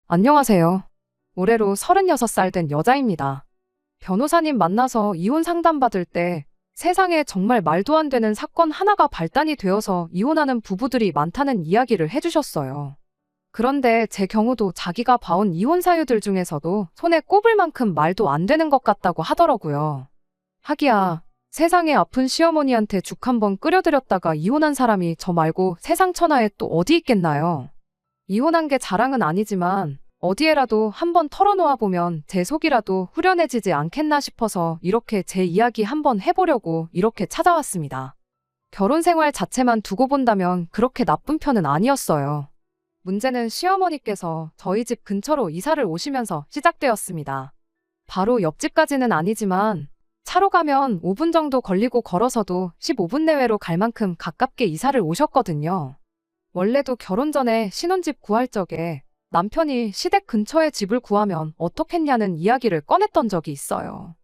안녕하세요. 올해로 36살 된 여자입니다. 변호사님 만나서 이혼 상담받을 때 세상에 정말 말도 안 되는 사건 하나가 발단이 되어서 이혼하는 부부들이 많다는 이야기를 해주셨어요. 그런데 제 경우도 자기가 봐온 이혼 사유들 중에서도 손에 꼽을 만큼 말도 안 되는 것 같다고 하더라고요. 하기야, 세상에 아픈 시어머니한테 죽 한 번 끓여드렸다가 이혼한 사람이 저 말고 세상 천하에 또 어디 있겠나요? 이혼한 게 자랑은 아니지만 어디에라도 한번 털어놓아 보면 제 속이라도 후련해지지 않겠나 싶어서 이렇게 제 이야기 한번 해보려고 이렇게 찾아왔습니다. 결혼 생활 자체만 두고 본다면 그렇게 나쁜 편은 아니었어요. 문제는 시어머니께서 저희 집 근처로 이사를 오시면서 시작되었습니다. 바로 옆집까지는 아니지만 차로 가면 5분 정도 걸리고 걸어서도 15분 내외로 갈 만큼 가깝게 이사를 오셨거든요. 원래도 결혼 전에 신혼집 구할 적에 남편이 시댁 근처에 집을 구하면 어떻겠냐는 이야기를 꺼냈던 적이 있어요.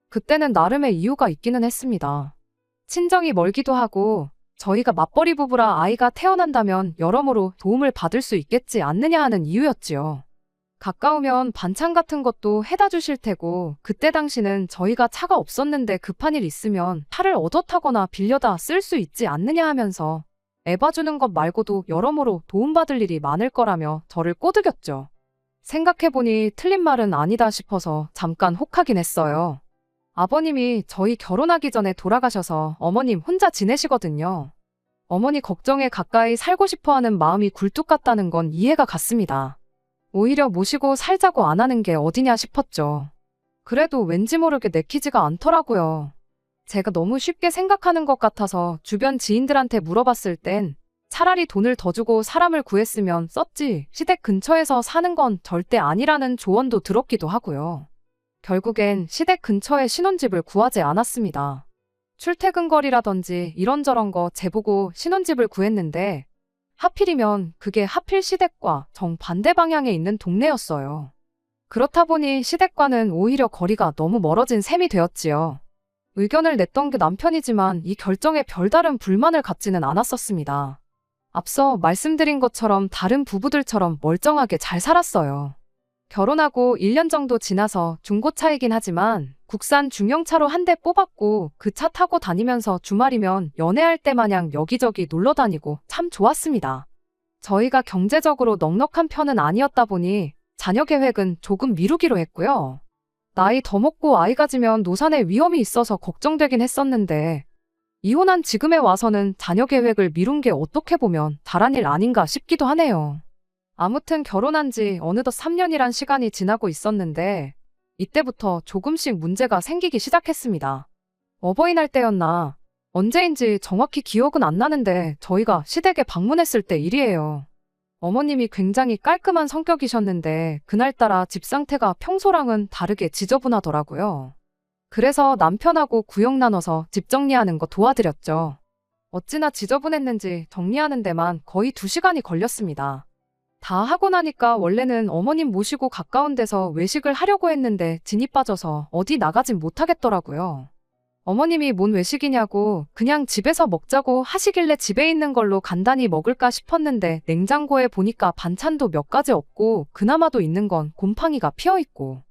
그때는 나름의 이유가 있기는 했습니다. 친정이 멀기도 하고 저희가 맞벌이 부부라 아이가 태어난다면 여러모로 도움을 받을 수 있겠지 않느냐 하는 이유였지요. 가까우면 반찬 같은 것도 해다 주실 테고 그때 당시는 저희가 차가 없었는데 급한 일 있으면 차를 얻어 타거나 빌려다 쓸 수 있지 않느냐 하면서 애 봐주는 것 말고도 여러모로 도움받을 일이 많을 거라며 저를 꼬드겼죠. 생각해보니 틀린 말은 아니다 싶어서 잠깐 혹하긴 했어요. 아버님이 저희 결혼하기 전에 돌아가셔서 어머님 혼자 지내시거든요. 어머니 걱정에 가까이 살고 싶어하는 마음이 굴뚝 같다는 건 이해가 갔습니다. 오히려 모시고 살자고 안 하는 게 어디냐 싶었죠. 그래도 왠지 모르게 내키지가 않더라고요. 제가 너무 쉽게 생각하는 것 같아서 주변 지인들한테 물어봤을 땐 차라리 돈을 더 주고 사람을 구했으면 썼지 시댁 근처에서 사는 건 절대 아니라는 조언도 들었기도 하고요. 결국엔 시댁 근처에 신혼집을 구하지 않았습니다. 출퇴근거리라든지 이런저런 거 재보고 신혼집을 구했는데 하필이면 그게 하필 시댁과 정반대 방향에 있는 동네였어요. 그렇다 보니 시댁과는 오히려 거리가 너무 멀어진 셈이 되었지요. 의견을 냈던 게 남편이지만 이 결정에 별다른 불만을 갖지는 않았었습니다. 앞서 말씀드린 것처럼 다른 부부들처럼 멀쩡하게 잘 살았어요. 결혼하고 1년 정도 지나서 중고차이긴 하지만 국산 중형차로 한 대 뽑았고 그 차 타고 다니면서 주말이면 연애할 때 마냥 여기저기 놀러 다니고 참 좋았습니다. 저희가 경제적으로 넉넉한 편은 아니었다 보니 자녀 계획은 조금 미루기로 했고요. 나이 더 먹고 아이 가지면 노산의 위험이 있어서 걱정되긴 했었는데 이혼한 지금에 와서는 자녀 계획을 미룬 게 어떻게 보면 잘한 일 아닌가 싶기도 하네요. 아무튼 결혼한 지 어느덧 3년이란 시간이 지나고 있었는데 이때부터 조금씩 문제가 생기기 시작했습니다. 어버이날 때였나 언제인지 정확히 기억은 안 나는데 저희가 시댁에 방문했을 때 일이에요. 어머님이 굉장히 깔끔한 성격이셨는데 그날따라 집 상태가 평소랑은 다르게 지저분하더라고요. 그래서 남편하고 구역 나눠서 집 정리하는 거 도와드렸죠. 어찌나 지저분했는지 정리하는 데만 거의 2시간이 걸렸습니다. 다 하고 나니까 원래는 어머님 모시고 가까운 데서 외식을 하려고 했는데 진이 빠져서 어디 나가진 못하겠더라고요. 어머님이 뭔 외식이냐고 그냥 집에서 먹자고 하시길래 집에 있는 걸로 간단히 먹을까 싶었는데 냉장고에 보니까 반찬도 몇 가지 없고 그나마도 있는 건 곰팡이가 피어있고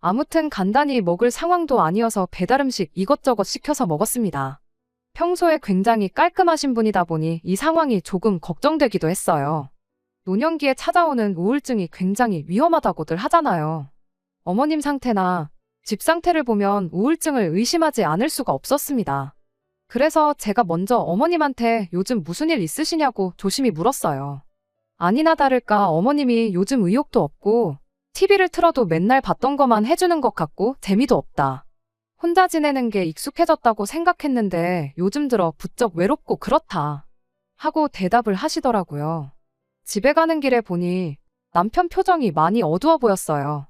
아무튼 간단히 먹을 상황도 아니어서 배달음식 이것저것 시켜서 먹었습니다. 평소에 굉장히 깔끔하신 분이다 보니 이 상황이 조금 걱정되기도 했어요. 노년기에 찾아오는 우울증이 굉장히 위험하다고들 하잖아요. 어머님 상태나 집 상태를 보면 우울증을 의심하지 않을 수가 없었습니다. 그래서 제가 먼저 어머님한테 요즘 무슨 일 있으시냐고 조심히 물었어요. 아니나 다를까 어머님이 요즘 의욕도 없고 TV를 틀어도 맨날 봤던 것만 해주는 것 같고 재미도 없다. 혼자 지내는 게 익숙해졌다고 생각했는데 요즘 들어 부쩍 외롭고 그렇다. 하고 대답을 하시더라고요. 집에 가는 길에 보니 남편 표정이 많이 어두워 보였어요.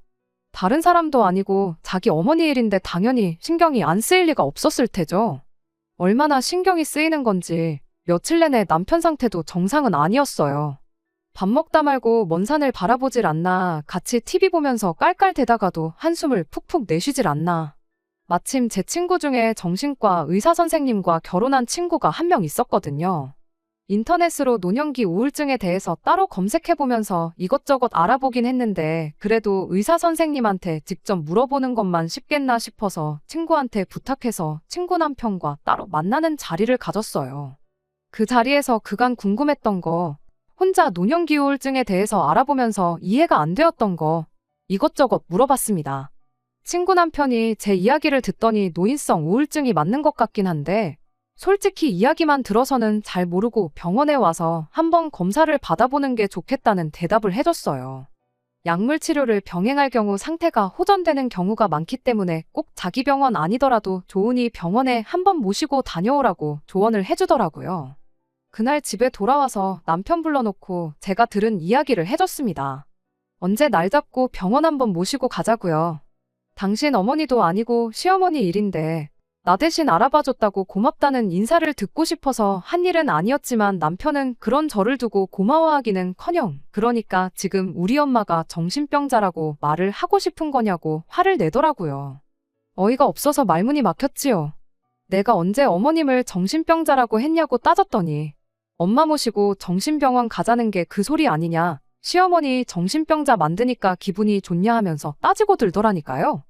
다른 사람도 아니고 자기 어머니 일인데 당연히 신경이 안 쓰일 리가 없었을 테죠. 얼마나 신경이 쓰이는 건지 며칠 내내 남편 상태도 정상은 아니었어요. 밥 먹다 말고 먼 산을 바라보질 않나 같이 TV 보면서 깔깔대다가도 한숨을 푹푹 내쉬질 않나. 마침 제 친구 중에 정신과 의사 선생님과 결혼한 친구가 한 명 있었거든요. 인터넷으로 노년기 우울증에 대해서 따로 검색해보면서 이것저것 알아보긴 했는데 그래도 의사 선생님한테 직접 물어보는 것만 쉽겠나 싶어서 친구한테 부탁해서 친구 남편과 따로 만나는 자리를 가졌어요. 그 자리에서 그간 궁금했던 거, 혼자 노년기 우울증에 대해서 알아보면서 이해가 안 되었던 거 이것저것 물어봤습니다. 친구 남편이 제 이야기를 듣더니 노인성 우울증이 맞는 것 같긴 한데 솔직히 이야기만 들어서는 잘 모르고 병원에 와서 한번 검사를 받아보는 게 좋겠다는 대답을 해줬어요. 약물 치료를 병행할 경우 상태가 호전되는 경우가 많기 때문에 꼭 자기 병원 아니더라도 좋으니 병원에 한번 모시고 다녀오라고 조언을 해주더라고요. 그날 집에 돌아와서 남편 불러놓고 제가 들은 이야기를 해줬습니다. 언제 날 잡고 병원 한번 모시고 가자고요. 당신 어머니도 아니고 시어머니 일인데 나 대신 알아봐줬다고 고맙다는 인사를 듣고 싶어서 한 일은 아니었지만 남편은 그런 저를 두고 고마워하기는커녕 그러니까 지금 우리 엄마가 정신병자라고 말을 하고 싶은 거냐고 화를 내더라고요. 어이가 없어서 말문이 막혔지요. 내가 언제 어머님을 정신병자라고 했냐고 따졌더니 엄마 모시고 정신병원 가자는 게 그 소리 아니냐, 시어머니 정신병자 만드니까 기분이 좋냐 하면서 따지고 들더라니까요.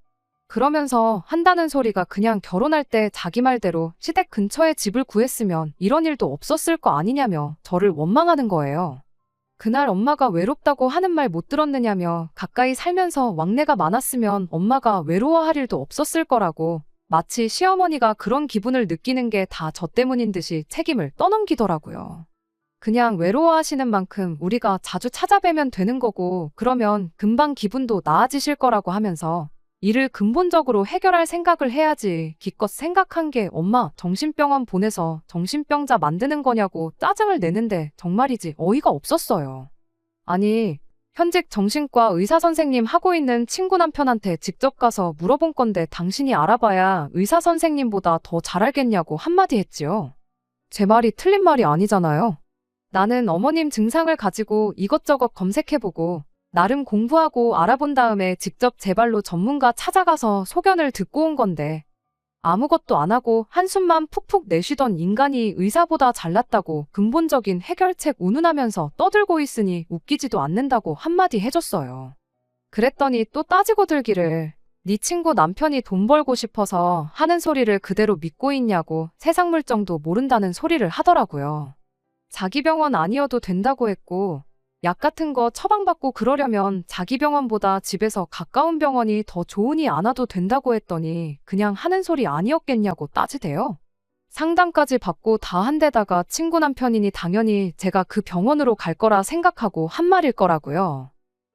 그러면서 한다는 소리가 그냥 결혼할 때 자기 말대로 시댁 근처에 집을 구했으면 이런 일도 없었을 거 아니냐며 저를 원망하는 거예요. 그날 엄마가 외롭다고 하는 말 못 들었느냐며 가까이 살면서 왕래가 많았으면 엄마가 외로워할 일도 없었을 거라고 마치 시어머니가 그런 기분을 느끼는 게 다 저 때문인 듯이 책임을 떠넘기더라고요. 그냥 외로워하시는 만큼 우리가 자주 찾아뵈면 되는 거고 그러면 금방 기분도 나아지실 거라고 하면서 이를 근본적으로 해결할 생각을 해야지 기껏 생각한 게 엄마 정신병원 보내서 정신병자 만드는 거냐고 짜증을 내는데 정말이지 어이가 없었어요. 아니, 현직 정신과 의사 선생님 하고 있는 친구 남편한테 직접 가서 물어본 건데 당신이 알아봐야 의사 선생님보다 더 잘 알겠냐고 한마디 했지요. 제 말이 틀린 말이 아니잖아요. 나는 어머님 증상을 가지고 이것저것 검색해보고 나름 공부하고 알아본 다음에 직접 제 발로 전문가 찾아가서 소견을 듣고 온 건데 아무것도 안 하고 한숨만 푹푹 내쉬던 인간이 의사보다 잘났다고 근본적인 해결책 운운하면서 떠들고 있으니 웃기지도 않는다고 한마디 해줬어요. 그랬더니 또 따지고 들기를 네 친구 남편이 돈 벌고 싶어서 하는 소리를 그대로 믿고 있냐고 세상 물정도 모른다는 소리를 하더라고요. 자기 병원 아니어도 된다고 했고 약 같은 거 처방받고 그러려면 자기 병원보다 집에서 가까운 병원이 더 좋으니 안 와도 된다고 했더니 그냥 하는 소리 아니었겠냐고 따지대요. 상담까지 받고 다 한 데다가 친구 남편이니 당연히 제가 그 병원으로 갈 거라 생각하고 한 말일 거라고요.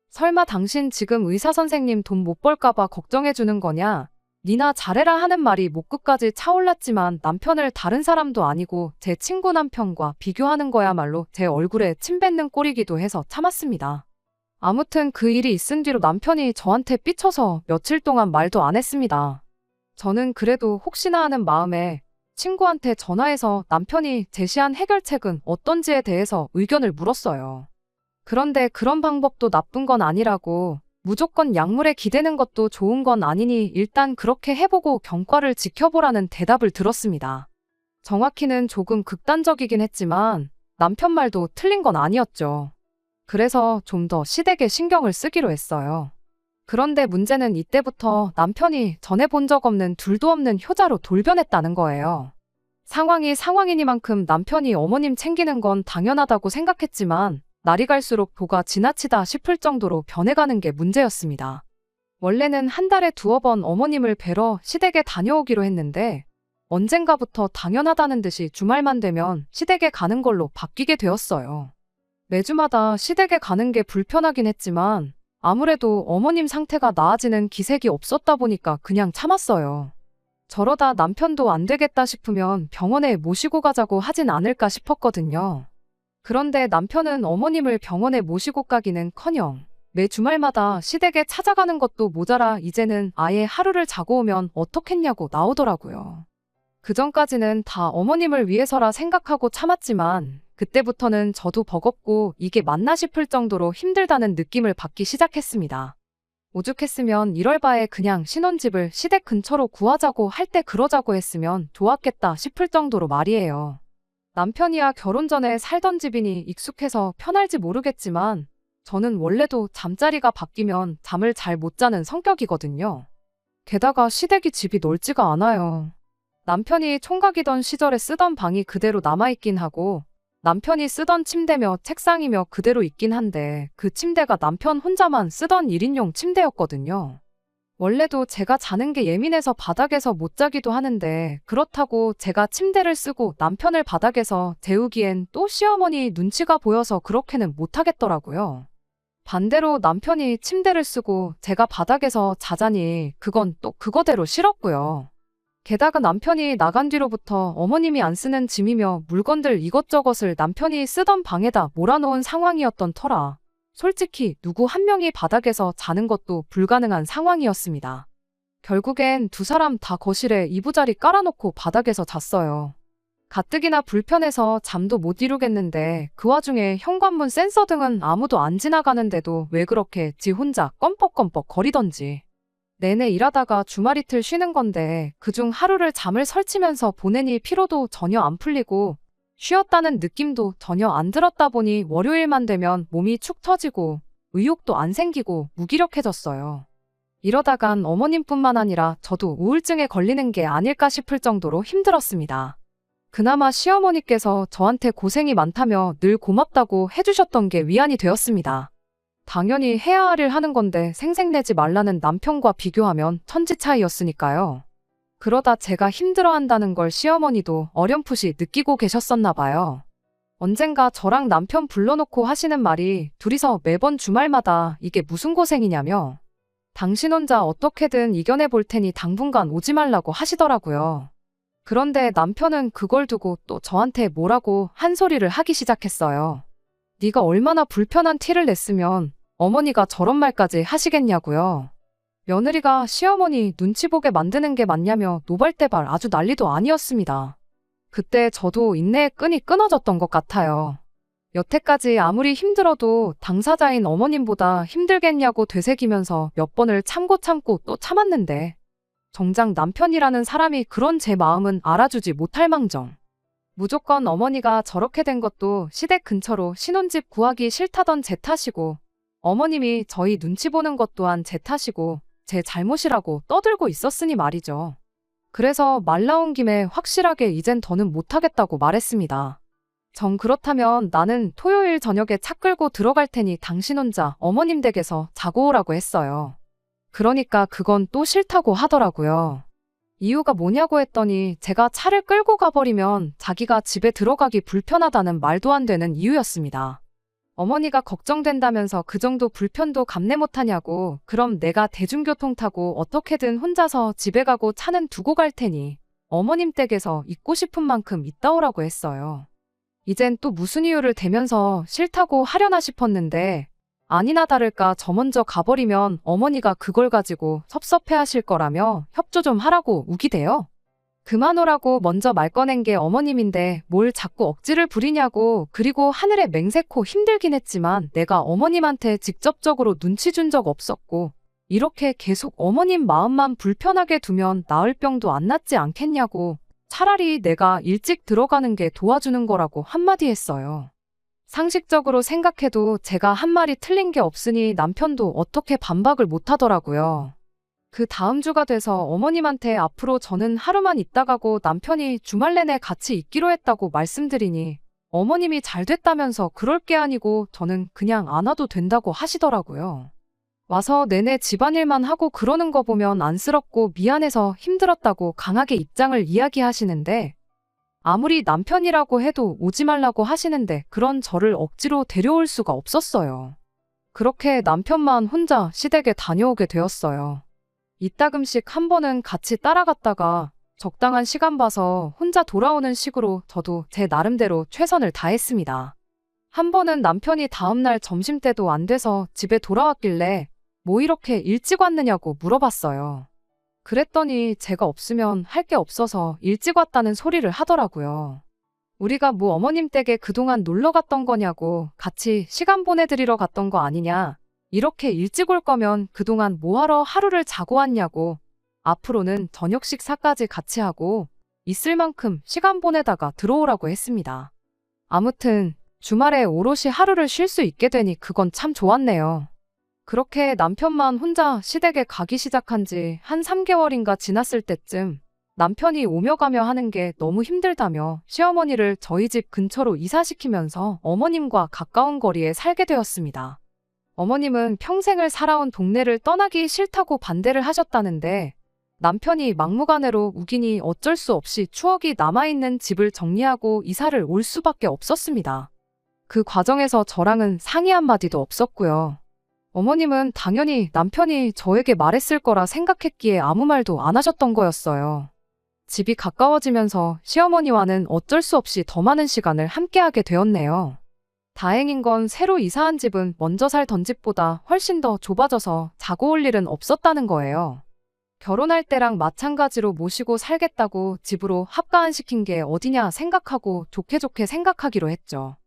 설마 당신 지금 의사 선생님 돈 못 벌까봐 걱정해 주는 거냐? 니나 잘해라 하는 말이 목 끝까지 차올랐지만 남편을 다른 사람도 아니고 제 친구 남편과 비교하는 거야말로 제 얼굴에 침 뱉는 꼴이기도 해서 참았습니다. 아무튼 그 일이 있은 뒤로 남편이 저한테 삐쳐서 며칠 동안 말도 안 했습니다. 저는 그래도 혹시나 하는 마음에 친구한테 전화해서 남편이 제시한 해결책은 어떤지에 대해서 의견을 물었어요. 그런데 그런 방법도 나쁜 건 아니라고 무조건 약물에 기대는 것도 좋은 건 아니니 일단 그렇게 해보고 경과를 지켜보라는 대답을 들었습니다. 정확히는 조금 극단적이긴 했지만 남편 말도 틀린 건 아니었죠. 그래서 좀 더 시댁에 신경을 쓰기로 했어요. 그런데 문제는 이때부터 남편이 전에 본 적 없는 둘도 없는 효자로 돌변했다는 거예요. 상황이 상황이니만큼 남편이 어머님 챙기는 건 당연하다고 생각했지만 날이 갈수록 도가 지나치다 싶을 정도로 변해가는 게 문제였습니다. 원래는 한 달에 2번 어머님을 뵈러 시댁에 다녀오기로 했는데 언젠가부터 당연하다는 듯이 주말만 되면 시댁에 가는 걸로 바뀌게 되었어요. 매주마다 시댁에 가는 게 불편하긴 했지만 아무래도 어머님 상태가 나아지는 기색이 없었다 보니까 그냥 참았어요. 저러다 남편도 안 되겠다 싶으면 병원에 모시고 가자고 하진 않을까 싶었거든요. 그런데 남편은 어머님을 병원에 모시고 가기는커녕 매 주말마다 시댁에 찾아가는 것도 모자라 이제는 아예 하루를 자고 오면 어떻겠냐고 나오더라고요. 그전까지는 다 어머님을 위해서라 생각하고 참았지만 그때부터는 저도 버겁고 이게 맞나 싶을 정도로 힘들다는 느낌을 받기 시작했습니다. 오죽했으면 이럴 바에 그냥 신혼집을 시댁 근처로 구하자고 할 때 그러자고 했으면 좋았겠다 싶을 정도로 말이에요. 남편이야 결혼 전에 살던 집이니 익숙해서 편할지 모르겠지만 저는 원래도 잠자리가 바뀌면 잠을 잘 못 자는 성격이거든요. 게다가 시댁이 집이 넓지가 않아요. 남편이 총각이던 시절에 쓰던 방이 그대로 남아있긴 하고 남편이 쓰던 침대며 책상이며 그대로 있긴 한데 그 침대가 남편 혼자만 쓰던 1인용 침대였거든요. 원래도 제가 자는 게 예민해서 바닥에서 못 자기도 하는데 그렇다고 제가 침대를 쓰고 남편을 바닥에서 재우기엔 또 시어머니 눈치가 보여서 그렇게는 못 하겠더라고요. 반대로 남편이 침대를 쓰고 제가 바닥에서 자자니 그건 또 그거대로 싫었고요. 게다가 남편이 나간 뒤로부터 어머님이 안 쓰는 짐이며 물건들 이것저것을 남편이 쓰던 방에다 몰아놓은 상황이었던 터라 솔직히 누구 한 명이 바닥에서 자는 것도 불가능한 상황이었습니다. 결국엔 두 사람 다 거실에 이부자리 깔아놓고 바닥에서 잤어요. 가뜩이나 불편해서 잠도 못 이루겠는데 그 와중에 현관문 센서 등은 아무도 안 지나가는데도 왜 그렇게 지 혼자 껌뻑껌뻑 거리던지. 내내 일하다가 주말 이틀 쉬는 건데 그중 하루를 잠을 설치면서 보내니 피로도 전혀 안 풀리고 쉬었다는 느낌도 전혀 안 들었다 보니 월요일만 되면 몸이 축 처지고 의욕도 안 생기고 무기력해졌어요. 이러다간 어머님뿐만 아니라 저도 우울증에 걸리는 게 아닐까 싶을 정도로 힘들었습니다. 그나마 시어머니께서 저한테 고생이 많다며 늘 고맙다고 해주셨던 게 위안이 되었습니다. 당연히 해야 할 일 하는 건데 생색내지 말라는 남편과 비교하면 천지 차이였으니까요. 그러다 제가 힘들어한다는 걸 시어머니도 어렴풋이 느끼고 계셨었나 봐요. 언젠가 저랑 남편 불러놓고 하시는 말이 둘이서 매번 주말마다 이게 무슨 고생이냐며 당신 혼자 어떻게든 이겨내 볼 테니 당분간 오지 말라고 하시더라고요. 그런데 남편은 그걸 두고 또 저한테 뭐라고 한 소리를 하기 시작했어요. 네가 얼마나 불편한 티를 냈으면 어머니가 저런 말까지 하시겠냐고요. 며느리가 시어머니 눈치 보게 만드는 게 맞냐며 노발대발 아주 난리도 아니었습니다. 그때 저도 인내의 끈이 끊어졌던 것 같아요. 여태까지 아무리 힘들어도 당사자인 어머님보다 힘들겠냐고 되새기면서 몇 번을 참고 또 참았는데 정작 남편이라는 사람이 그런 제 마음은 알아주지 못할 망정. 무조건 어머니가 저렇게 된 것도 시댁 근처로 신혼집 구하기 싫다던 제 탓이고 어머님이 저희 눈치 보는 것 또한 제 탓이고 제 잘못이라고 떠들고 있었으니 말이죠. 그래서 말 나온 김에 확실하게 이젠 더는 못하겠다고 말했습니다. 정 그렇다면 나는 토요일 저녁에 차 끌고 들어갈 테니 당신 혼자 어머님 댁에서 자고 오라고 했어요. 그러니까 그건 또 싫다고 하더라고요. 이유가 뭐냐고 했더니 제가 차를 끌고 가버리면 자기가 집에 들어가기 불편하다는 말도 안 되는 이유였습니다. 어머니가 걱정된다면서 그 정도 불편도 감내 못하냐고 그럼 내가 대중교통 타고 어떻게든 혼자서 집에 가고 차는 두고 갈 테니 어머님 댁에서 있고 싶은 만큼 있다 오라고 했어요. 이젠 또 무슨 이유를 대면서 싫다고 하려나 싶었는데 아니나 다를까 저 먼저 가버리면 어머니가 그걸 가지고 섭섭해하실 거라며 협조 좀 하라고 우기대요. 그만 오라고 먼저 말 꺼낸 게 어머님인데 뭘 자꾸 억지를 부리냐고. 그리고 하늘에 맹세코 힘들긴 했지만 내가 어머님한테 직접적으로 눈치 준 적 없었고 이렇게 계속 어머님 마음만 불편하게 두면 나을 병도 안 낫지 않겠냐고. 차라리 내가 일찍 들어가는 게 도와주는 거라고 한마디 했어요. 상식적으로 생각해도 제가 한 말이 틀린 게 없으니 남편도 어떻게 반박을 못 하더라고요. 그 다음 주가 돼서 어머님한테 앞으로 저는 하루만 있다 가고 남편이 주말 내내 같이 있기로 했다고 말씀드리니 어머님이 잘 됐다면서 그럴 게 아니고 저는 그냥 안 와도 된다고 하시더라고요. 와서 내내 집안일만 하고 그러는 거 보면 안쓰럽고 미안해서 힘들었다고 강하게 입장을 이야기하시는데 아무리 남편이라고 해도 오지 말라고 하시는데 그런 저를 억지로 데려올 수가 없었어요. 그렇게 남편만 혼자 시댁에 다녀오게 되었어요. 이따금씩 한 번은 같이 따라갔다가 적당한 시간 봐서 혼자 돌아오는 식으로 저도 제 나름대로 최선을 다했습니다. 한 번은 남편이 다음날 점심때도 안 돼서 집에 돌아왔길래 뭐 이렇게 일찍 왔느냐고 물어봤어요. 그랬더니 제가 없으면 할 게 없어서 일찍 왔다는 소리를 하더라고요. 우리가 뭐 어머님 댁에 그동안 놀러 갔던 거냐고 같이 시간 보내드리러 갔던 거 아니냐. 이렇게 일찍 올 거면 그동안 뭐하러 하루를 자고 왔냐고. 앞으로는 저녁 식사까지 같이 하고 있을 만큼 시간 보내다가 들어오라고 했습니다. 아무튼 주말에 오롯이 하루를 쉴 수 있게 되니 그건 참 좋았네요. 그렇게 남편만 혼자 시댁에 가기 시작한 지 한 3개월인가 지났을 때쯤 남편이 오며 가며 하는 게 너무 힘들다며 시어머니를 저희 집 근처로 이사시키면서 어머님과 가까운 거리에 살게 되었습니다. 어머님은 평생을 살아온 동네를 떠나기 싫다고 반대를 하셨다는데 남편이 막무가내로 우기니 어쩔 수 없이 추억이 남아있는 집을 정리하고 이사를 올 수밖에 없었습니다. 그 과정에서 저랑은 상의 한마디도 없었고요. 어머님은 당연히 남편이 저에게 말했을 거라 생각했기에 아무 말도 안 하셨던 거였어요. 집이 가까워지면서 시어머니와는 어쩔 수 없이 더 많은 시간을 함께하게 되었네요. 다행인 건 새로 이사한 집은 먼저 살던 집보다 훨씬 더 좁아져서 자고 올 일은 없었다는 거예요. 결혼할 때랑 마찬가지로 모시고 살겠다고 집으로 합가안시킨 게 어디냐 생각하고 좋게 생각하기로 했죠.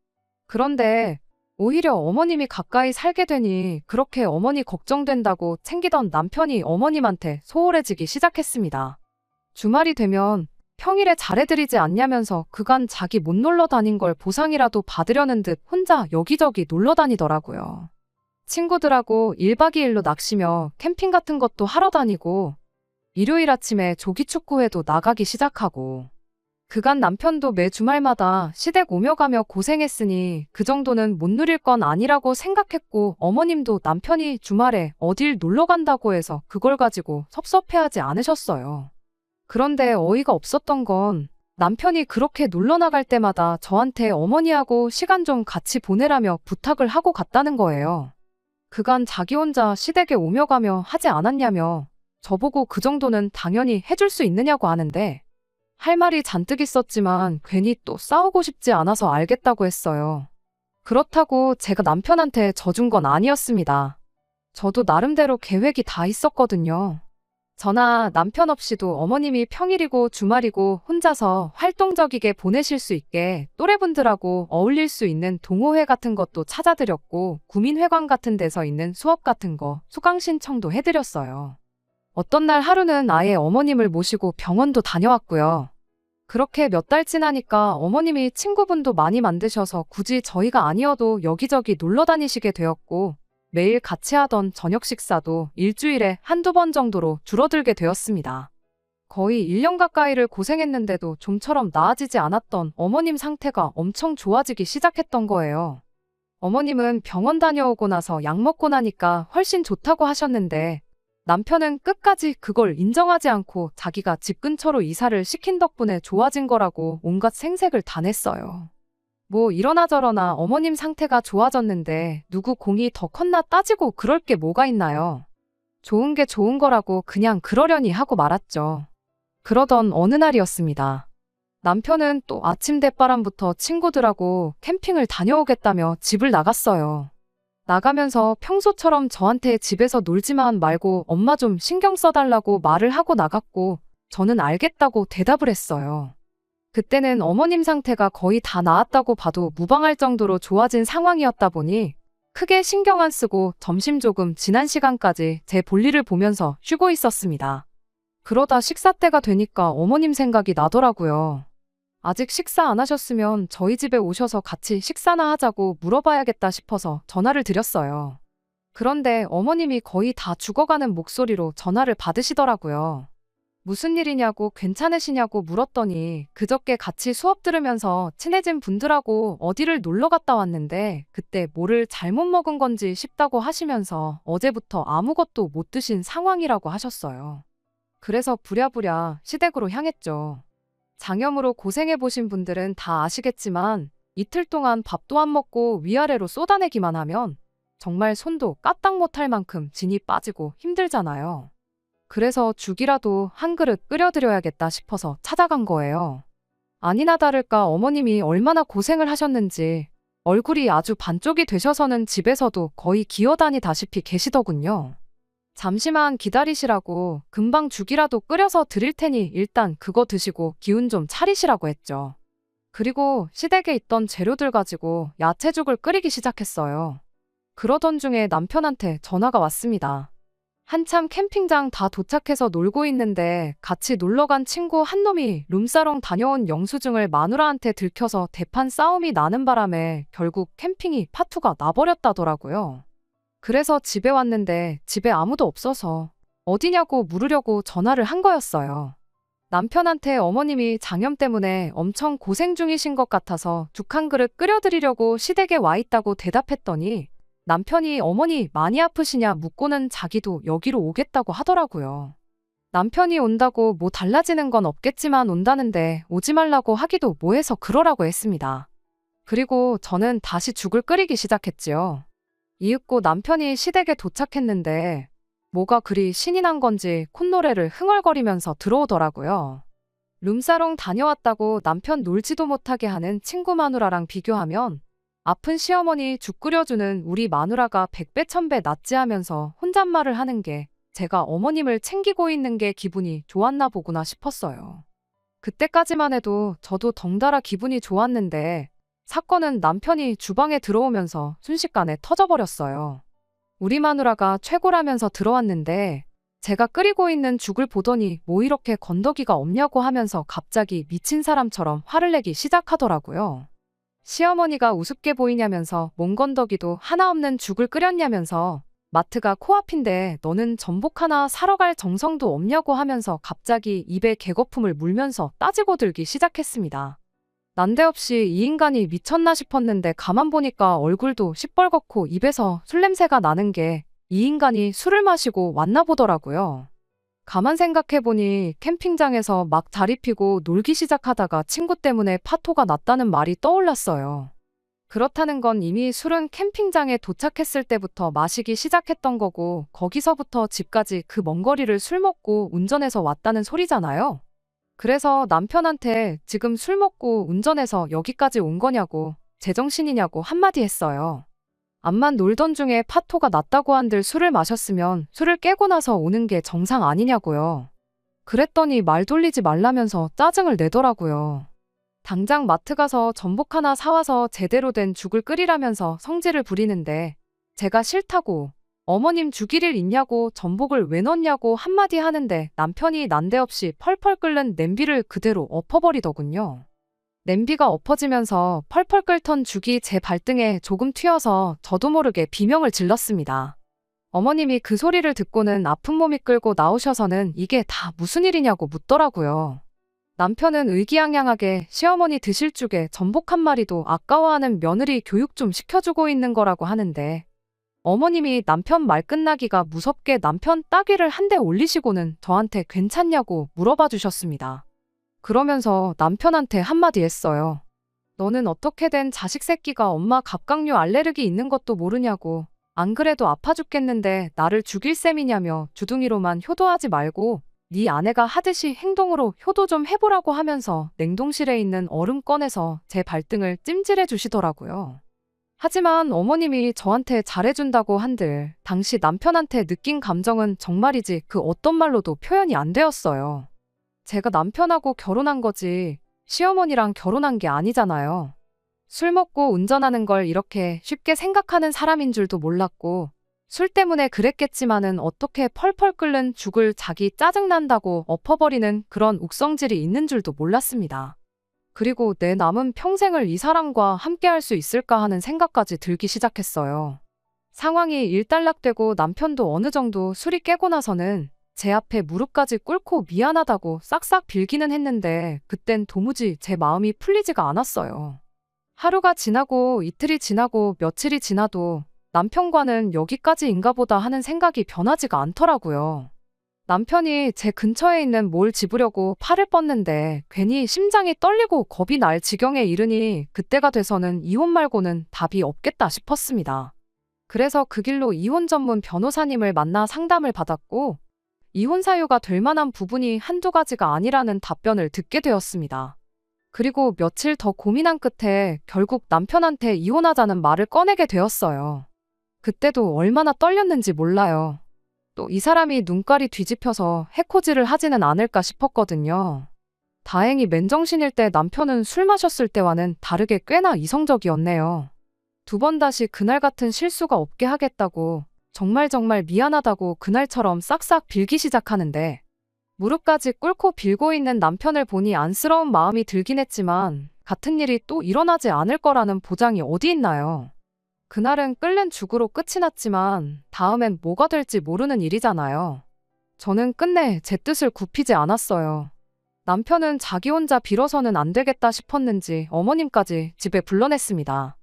그런데 오히려 어머님이 가까이 살게 되니 그렇게 어머니 걱정된다고 챙기던 남편이 어머님한테 소홀해지기 시작했습니다. 주말이 되면 평일에 잘해드리지 않냐면서 그간 자기 못 놀러 다닌 걸 보상이라도 받으려는 듯 혼자 여기저기 놀러 다니더라고요. 친구들하고 1박 2일로 낚시며 캠핑 같은 것도 하러 다니고 일요일 아침에 조기축구회도 나가기 시작하고 그간 남편도 매 주말마다 시댁 오며 가며 고생했으니 그 정도는 못 누릴 건 아니라고 생각했고 어머님도 남편이 주말에 어딜 놀러 간다고 해서 그걸 가지고 섭섭해하지 않으셨어요. 그런데 어이가 없었던 건 남편이 그렇게 놀러 나갈 때마다 저한테 어머니하고 시간 좀 같이 보내라며 부탁을 하고 갔다는 거예요. 그간 자기 혼자 시댁에 오며 가며 하지 않았냐며 저보고 그 정도는 당연히 해줄 수 있느냐고 하는데 할 말이 잔뜩 있었지만 괜히 또 싸우고 싶지 않아서 알겠다고 했어요. 그렇다고 제가 남편한테 져준 건 아니었습니다. 저도 나름대로 계획이 다 있었거든요. 저나 남편 없이도 어머님이 평일이고 주말이고 혼자서 활동적이게 보내실 수 있게 또래분들하고 어울릴 수 있는 동호회 같은 것도 찾아드렸고 구민회관 같은 데서 있는 수업 같은 거 수강 신청도 해드렸어요. 어떤 날 하루는 아예 어머님을 모시고 병원도 다녀왔고요. 그렇게 몇 달 지나니까 어머님이 친구분도 많이 만드셔서 굳이 저희가 아니어도 여기저기 놀러 다니시게 되었고 매일 같이 하던 저녁 식사도 일주일에 한두 번 정도로 줄어들게 되었습니다. 거의 1년 가까이를 고생했는데도 좀처럼 나아지지 않았던 어머님 상태가 엄청 좋아지기 시작했던 거예요. 어머님은 병원 다녀오고 나서 약 먹고 나니까 훨씬 좋다고 하셨는데 남편은 끝까지 그걸 인정하지 않고 자기가 집 근처로 이사를 시킨 덕분에 좋아진 거라고 온갖 생색을 다 냈어요. 뭐 이러나 저러나 어머님 상태가 좋아졌는데 누구 공이 더 컸나 따지고 그럴 게 뭐가 있나요? 좋은 게 좋은 거라고 그냥 그러려니 하고 말았죠. 그러던 어느 날이었습니다. 남편은 또 아침 대바람부터 친구들하고 캠핑을 다녀오겠다며 집을 나갔어요. 나가면서 평소처럼 저한테 집에서 놀지만 말고 엄마 좀 신경 써달라고 말을 하고 나갔고 저는 알겠다고 대답을 했어요. 그때는 어머님 상태가 거의 다 나았다고 봐도 무방할 정도로 좋아진 상황이었다 보니 크게 신경 안 쓰고 점심 조금 지난 시간까지 제 볼일을 보면서 쉬고 있었습니다. 그러다 식사 때가 되니까 어머님 생각이 나더라고요. 아직 식사 안 하셨으면 저희 집에 오셔서 같이 식사나 하자고 물어봐야겠다 싶어서 전화를 드렸어요. 그런데 어머님이 거의 다 죽어가는 목소리로 전화를 받으시더라고요. 무슨 일이냐고 괜찮으시냐고 물었더니 그저께 같이 수업 들으면서 친해진 분들하고 어디를 놀러 갔다 왔는데 그때 뭐를 잘못 먹은 건지 싶다고 하시면서 어제부터 아무것도 못 드신 상황이라고 하셨어요. 그래서 부랴부랴 시댁으로 향했죠. 장염으로 고생해보신 분들은 다 아시겠지만 이틀 동안 밥도 안 먹고 위아래로 쏟아내기만 하면 정말 손도 까딱 못할 만큼 진이 빠지고 힘들잖아요. 그래서 죽이라도 한 그릇 끓여드려야겠다 싶어서 찾아간 거예요. 아니나 다를까 어머님이 얼마나 고생을 하셨는지 얼굴이 아주 반쪽이 되셔서는 집에서도 거의 기어다니다시피 계시더군요. 잠시만 기다리시라고 금방 죽이라도 끓여서 드릴 테니 일단 그거 드시고 기운 좀 차리시라고 했죠. 그리고 시댁에 있던 재료들 가지고 야채죽을 끓이기 시작했어요. 그러던 중에 남편한테 전화가 왔습니다. 한참 캠핑장 다 도착해서 놀고 있는데 같이 놀러간 친구 한 놈이 룸사롱 다녀온 영수증을 마누라한테 들켜서 대판 싸움이 나는 바람에 결국 캠핑이 파투가 나버렸다더라고요. 그래서 집에 왔는데 집에 아무도 없어서 어디냐고 물으려고 전화를 한 거였어요. 남편한테 어머님이 장염 때문에 엄청 고생 중이신 것 같아서 죽 한 그릇 끓여드리려고 시댁에 와 있다고 대답했더니 남편이 어머니 많이 아프시냐 묻고는 자기도 여기로 오겠다고 하더라고요. 남편이 온다고 뭐 달라지는 건 없겠지만 온다는데 오지 말라고 하기도 뭐해서 그러라고 했습니다. 그리고 저는 다시 죽을 끓이기 시작했지요. 이윽고 남편이 시댁에 도착했는데 뭐가 그리 신이 난 건지 콧노래를 흥얼거리면서 들어오더라고요. 룸사롱 다녀왔다고 남편 놀지도 못하게 하는 친구 마누라랑 비교하면 아픈 시어머니 죽 끓여주는 우리 마누라가 100배 1000배 낫지 하면서 혼잣말을 하는 게 제가 어머님을 챙기고 있는 게 기분이 좋았나 보구나 싶었어요. 그때까지만 해도 저도 덩달아 기분이 좋았는데 사건은 남편이 주방에 들어오면서 순식간에 터져버렸어요. 우리 마누라가 최고라면서 들어왔는데 제가 끓이고 있는 죽을 보더니 뭐 이렇게 건더기가 없냐고 하면서 갑자기 미친 사람처럼 화를 내기 시작하더라고요. 시어머니가 우습게 보이냐면서 뭔 건더기도 하나 없는 죽을 끓였냐면서 마트가 코앞인데 너는 전복 하나 사러 갈 정성도 없냐고 하면서 갑자기 입에 개거품을 물면서 따지고 들기 시작했습니다. 난데없이 이 인간이 미쳤나 싶었는데 가만 보니까 얼굴도 시뻘겋고 입에서 술 냄새가 나는 게 이 인간이 술을 마시고 왔나 보더라고요. 가만 생각해보니 캠핑장에서 막 자리 피고 놀기 시작하다가 친구 때문에 파토가 났다는 말이 떠올랐어요. 그렇다는 건 이미 술은 캠핑장에 도착했을 때부터 마시기 시작했던 거고 거기서부터 집까지 그 먼 거리를 술 먹고 운전해서 왔다는 소리잖아요. 그래서 남편한테 지금 술 먹고 운전해서 여기까지 온 거냐고 제정신이냐고 한마디 했어요. 암만 놀던 중에 파토가 났다고 한들 술을 마셨으면 술을 깨고 나서 오는 게 정상 아니냐고요. 그랬더니 말 돌리지 말라면서 짜증을 내더라고요. 당장 마트 가서 전복 하나 사와서 제대로 된 죽을 끓이라면서 성질을 부리는데 제가 싫다고 어머님 죽일 일 있냐고 전복을 왜 넣냐고 한마디 하는데 남편이 난데없이 펄펄 끓는 냄비를 그대로 엎어버리더군요. 냄비가 엎어지면서 펄펄 끓던 죽이 제 발등에 조금 튀어서 저도 모르게 비명을 질렀습니다. 어머님이 그 소리를 듣고는 아픈 몸이 끌고 나오셔서는 이게 다 무슨 일이냐고 묻더라고요. 남편은 의기양양하게 시어머니 드실 죽에 전복 한 마리도 아까워하는 며느리 교육 좀 시켜주고 있는 거라고 하는데 어머님이 남편 말 끝나기가 무섭게 남편 따귀를 한 대 올리시고는 저한테 괜찮냐고 물어봐 주셨습니다. 그러면서 남편한테 한마디 했어요. 너는 어떻게 된 자식 새끼가 엄마 갑각류 알레르기 있는 것도 모르냐고. 안 그래도 아파 죽겠는데 나를 죽일 셈이냐며 주둥이로만 효도하지 말고 네 아내가 하듯이 행동으로 효도 좀 해보라고 하면서 냉동실에 있는 얼음 꺼내서 제 발등을 찜질해 주시더라고요. 하지만 어머님이 저한테 잘해준다고 한들 당시 남편한테 느낀 감정은 정말이지 그 어떤 말로도 표현이 안 되었어요. 제가 남편하고 결혼한 거지 시어머니랑 결혼한 게 아니잖아요. 술 먹고 운전하는 걸 이렇게 쉽게 생각하는 사람인 줄도 몰랐고 술 때문에 그랬겠지만은 어떻게 펄펄 끓는 죽을 자기 짜증난다고 엎어버리는 그런 욱성질이 있는 줄도 몰랐습니다. 그리고 내 남은 평생을 이 사람과 함께 할 수 있을까 하는 생각까지 들기 시작했어요. 상황이 일단락되고 남편도 어느 정도 술이 깨고 나서는 제 앞에 무릎까지 꿇고 미안하다고 싹싹 빌기는 했는데 그땐 도무지 제 마음이 풀리지가 않았어요. 하루가 지나고 이틀이 지나고 며칠이 지나도 남편과는 여기까지인가 보다 하는 생각이 변하지가 않더라고요. 남편이 제 근처에 있는 뭘 집으려고 팔을 뻗는데 괜히 심장이 떨리고 겁이 날 지경에 이르니 그때가 돼서는 이혼 말고는 답이 없겠다 싶었습니다. 그래서 그 길로 이혼 전문 변호사님을 만나 상담을 받았고 이혼 사유가 될 만한 부분이 한두 가지가 아니라는 답변을 듣게 되었습니다. 그리고 며칠 더 고민한 끝에 결국 남편한테 이혼하자는 말을 꺼내게 되었어요. 그때도 얼마나 떨렸는지 몰라요. 또 이 사람이 눈깔이 뒤집혀서 해코지를 하지는 않을까 싶었거든요. 다행히 맨정신일 때 남편은 술 마셨을 때와는 다르게 꽤나 이성적이었네요. 두 번 다시 그날 같은 실수가 없게 하겠다고 정말 미안하다고 그날처럼 싹싹 빌기 시작하는데 무릎까지 꿇고 빌고 있는 남편을 보니 안쓰러운 마음이 들긴 했지만 같은 일이 또 일어나지 않을 거라는 보장이 어디 있나요? 그날은 끓는 죽으로 끝이 났지만 다음엔 뭐가 될지 모르는 일이잖아요. 저는 끝내 제 뜻을 굽히지 않았어요. 남편은 자기 혼자 빌어서는 안 되겠다 싶었는지 어머님까지 집에 불러냈습니다.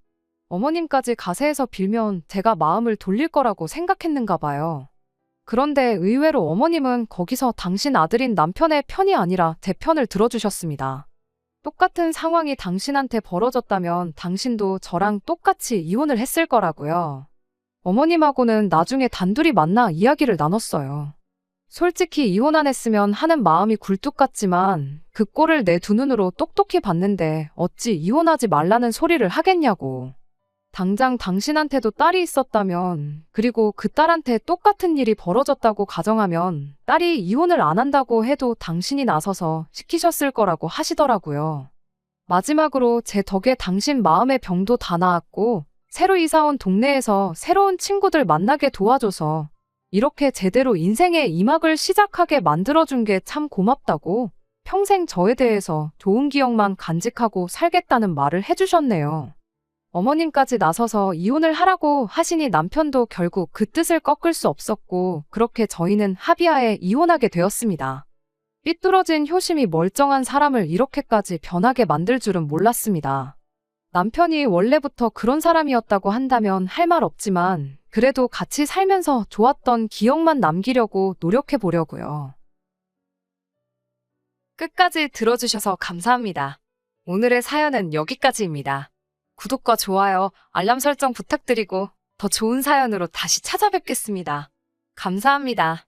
어머님까지 가세해서 빌면 제가 마음을 돌릴 거라고 생각했는가 봐요. 그런데 의외로 어머님은 거기서 당신 아들인 남편의 편이 아니라 제 편을 들어주셨습니다. 똑같은 상황이 당신한테 벌어졌다면 당신도 저랑 똑같이 이혼을 했을 거라고요. 어머님하고는 나중에 단둘이 만나 이야기를 나눴어요. 솔직히 이혼 안 했으면 하는 마음이 굴뚝 같지만 그 꼴을 내 두 눈으로 똑똑히 봤는데 어찌 이혼하지 말라는 소리를 하겠냐고. 당장 당신한테도 딸이 있었다면, 그리고 그 딸한테 똑같은 일이 벌어졌다고 가정하면 딸이 이혼을 안 한다고 해도 당신이 나서서 시키셨을 거라고 하시더라고요. 마지막으로 제 덕에 당신 마음의 병도 다 나았고 새로 이사 온 동네에서 새로운 친구들 만나게 도와줘서 이렇게 제대로 인생의 2막을 시작하게 만들어준 게 참 고맙다고 평생 저에 대해서 좋은 기억만 간직하고 살겠다는 말을 해주셨네요. 어머님까지 나서서 이혼을 하라고 하시니 남편도 결국 그 뜻을 꺾을 수 없었고 그렇게 저희는 합의하에 이혼하게 되었습니다. 삐뚤어진 효심이 멀쩡한 사람을 이렇게까지 변하게 만들 줄은 몰랐습니다. 남편이 원래부터 그런 사람이었다고 한다면 할 말 없지만 그래도 같이 살면서 좋았던 기억만 남기려고 노력해 보려고요. 끝까지 들어주셔서 감사합니다. 오늘의 사연은 여기까지입니다. 구독과 좋아요, 알람 설정 부탁드리고 더 좋은 사연으로 다시 찾아뵙겠습니다. 감사합니다.